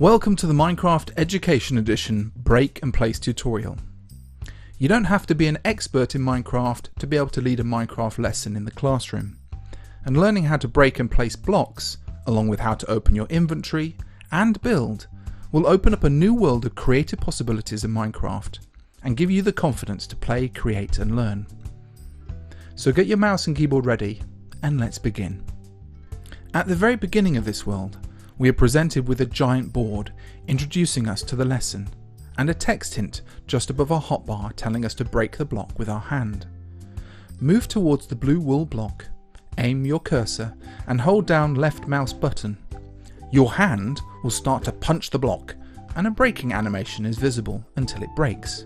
Welcome to the Minecraft Education Edition Break and Place tutorial. You don't have to be an expert in Minecraft to be able to lead a Minecraft lesson in the classroom. And learning how to break and place blocks, along with how to open your inventory and build, will open up a new world of creative possibilities in Minecraft and give you the confidence to play, create and learn. So get your mouse and keyboard ready and let's begin. At the very beginning of this world, we are presented with a giant board introducing us to the lesson and a text hint just above our hotbar telling us to break the block with our hand. Move towards the blue wool block, aim your cursor and hold down left mouse button. Your hand will start to punch the block and a breaking animation is visible until it breaks.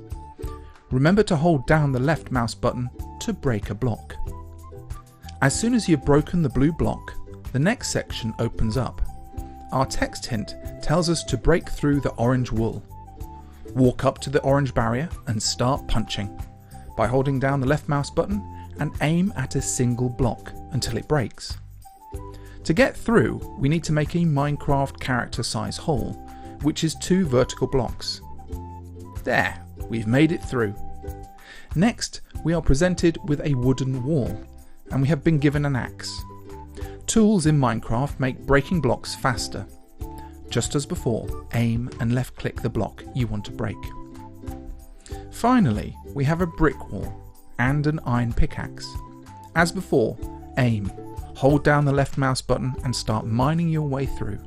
Remember to hold down the left mouse button to break a block. As soon as you've broken the blue block, the next section opens up. Our text hint tells us to break through the orange wool. Walk up to the orange barrier and start punching by holding down the left mouse button and aim at a single block until it breaks. To get through, we need to make a Minecraft character size hole, which is 2 vertical blocks. There, we've made it through. Next, we are presented with a wooden wall and we have been given an axe. Tools in Minecraft make breaking blocks faster. Just as before, aim and left click the block you want to break. Finally, we have a brick wall and an iron pickaxe. As before, aim, hold down the left mouse button and start mining your way through.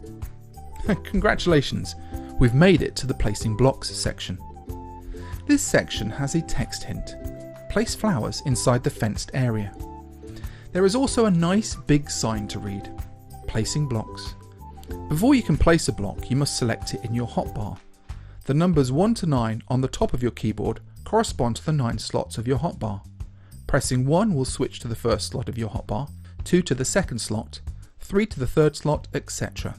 Congratulations, we've made it to the placing blocks section. This section has a text hint. Place flowers inside the fenced area. There is also a nice big sign to read, placing blocks. Before you can place a block, you must select it in your hotbar. The numbers 1 to 9 on the top of your keyboard correspond to the 9 slots of your hotbar. Pressing 1 will switch to the first slot of your hotbar, 2 to the second slot, 3 to the third slot, etc.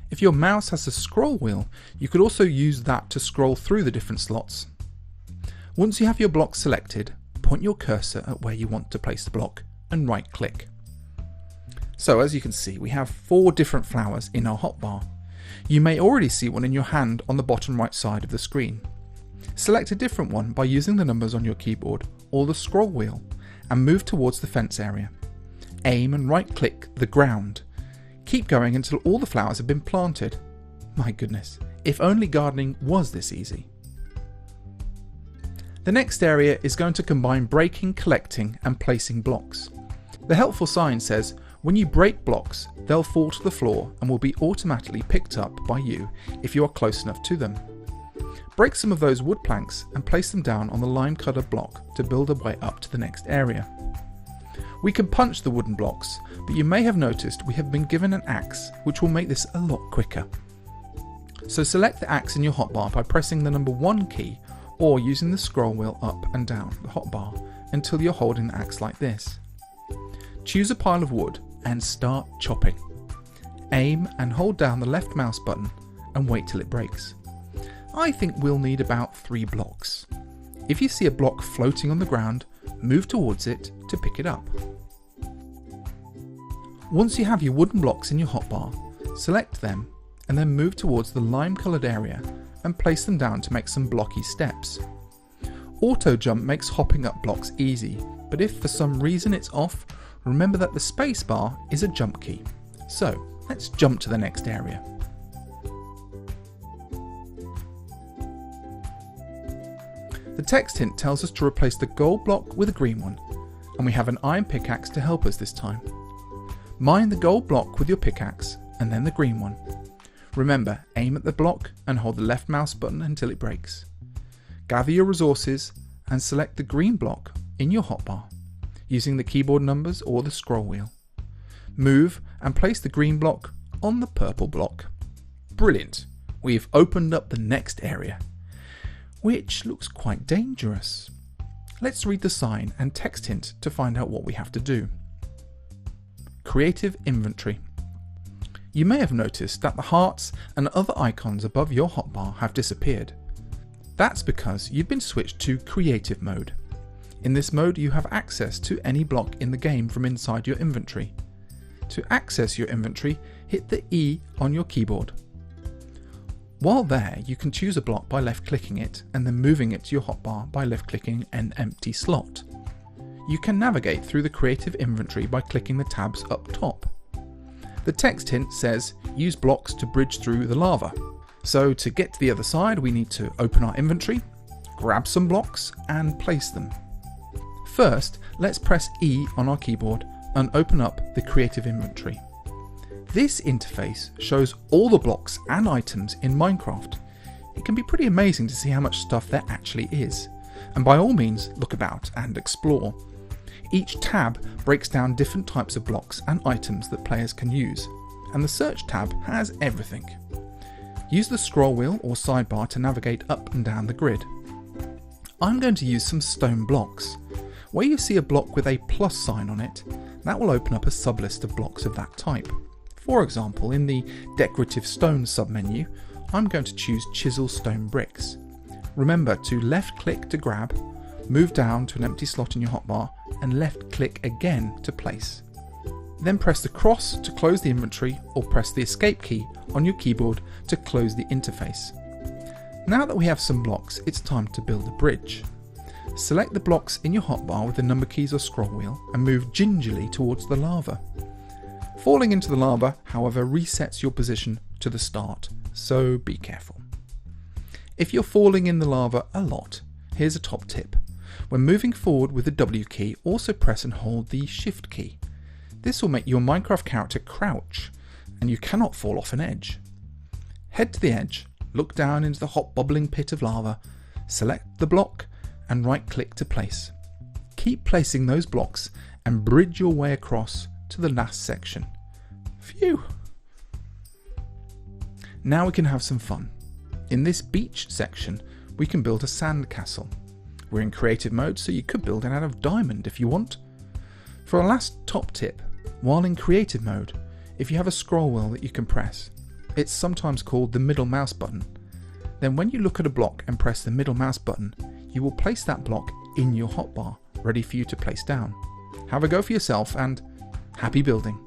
If your mouse has a scroll wheel, you could also use that to scroll through the different slots. Once you have your block selected, point your cursor at where you want to place the block and right click. So as you can see, we have 4 different flowers in our hotbar. You may already see one in your hand on the bottom right side of the screen. Select a different one by using the numbers on your keyboard or the scroll wheel and move towards the fence area. Aim and right click the ground. Keep going until all the flowers have been planted. My goodness, if only gardening was this easy. The next area is going to combine breaking, collecting and placing blocks. The helpful sign says when you break blocks, they'll fall to the floor and will be automatically picked up by you if you are close enough to them. Break some of those wood planks and place them down on the lime-coloured block to build a way up to the next area. We can punch the wooden blocks, but you may have noticed we have been given an axe, which will make this a lot quicker. So select the axe in your hotbar by pressing the number 1 key or using the scroll wheel up and down the hotbar until you're holding the axe like this. Choose a pile of wood and start chopping. Aim and hold down the left mouse button and wait till it breaks. I think we'll need about 3 blocks. If you see a block floating on the ground, move towards it to pick it up. Once you have your wooden blocks in your hotbar, select them and then move towards the lime-coloured area and place them down to make some blocky steps. Auto jump makes hopping up blocks easy, but if for some reason it's off, remember that the space bar is a jump key. So let's jump to the next area. The text hint tells us to replace the gold block with a green one, and we have an iron pickaxe to help us this time. Mine the gold block with your pickaxe and then the green one. Remember, aim at the block and hold the left mouse button until it breaks. Gather your resources and select the green block in your hotbar, using the keyboard numbers or the scroll wheel. Move and place the green block on the purple block. Brilliant! We've opened up the next area, which looks quite dangerous. Let's read the sign and text hint to find out what we have to do. Creative inventory. You may have noticed that the hearts and other icons above your hotbar have disappeared. That's because you've been switched to creative mode. In this mode you have access to any block in the game from inside your inventory. To access your inventory, hit the E on your keyboard. While there, you can choose a block by left-clicking it and then moving it to your hotbar by left-clicking an empty slot. You can navigate through the creative inventory by clicking the tabs up top. The text hint says, use blocks to bridge through the lava. So to get to the other side, we need to open our inventory, grab some blocks and place them. First, let's press E on our keyboard and open up the creative inventory. This interface shows all the blocks and items in Minecraft. It can be pretty amazing to see how much stuff there actually is. And by all means, look about and explore. Each tab breaks down different types of blocks and items that players can use, and the search tab has everything. Use the scroll wheel or sidebar to navigate up and down the grid. I'm going to use some stone blocks. Where you see a block with a plus sign on it, that will open up a sublist of blocks of that type. For example, in the decorative stone submenu, I'm going to choose chisel stone bricks. Remember to left click to grab, move down to an empty slot in your hotbar and left click again to place. Then press the cross to close the inventory or press the escape key on your keyboard to close the interface. Now that we have some blocks, it's time to build a bridge. Select the blocks in your hotbar with the number keys or scroll wheel and move gingerly towards the lava. Falling into the lava, however, resets your position to the start, so be careful. If you're falling in the lava a lot, here's a top tip. When moving forward with the W key, also press and hold the Shift key. This will make your Minecraft character crouch, and you cannot fall off an edge. Head to the edge, look down into the hot bubbling pit of lava, select the block, and right-click to place. Keep placing those blocks and bridge your way across to the last section. Phew! Now we can have some fun. In this beach section, we can build a sand castle. We're in creative mode, so you could build it out of diamond if you want. For our last top tip, while in creative mode, if you have a scroll wheel that you can press, it's sometimes called the middle mouse button. Then when you look at a block and press the middle mouse button, you will place that block in your hotbar, ready for you to place down. Have a go for yourself and happy building.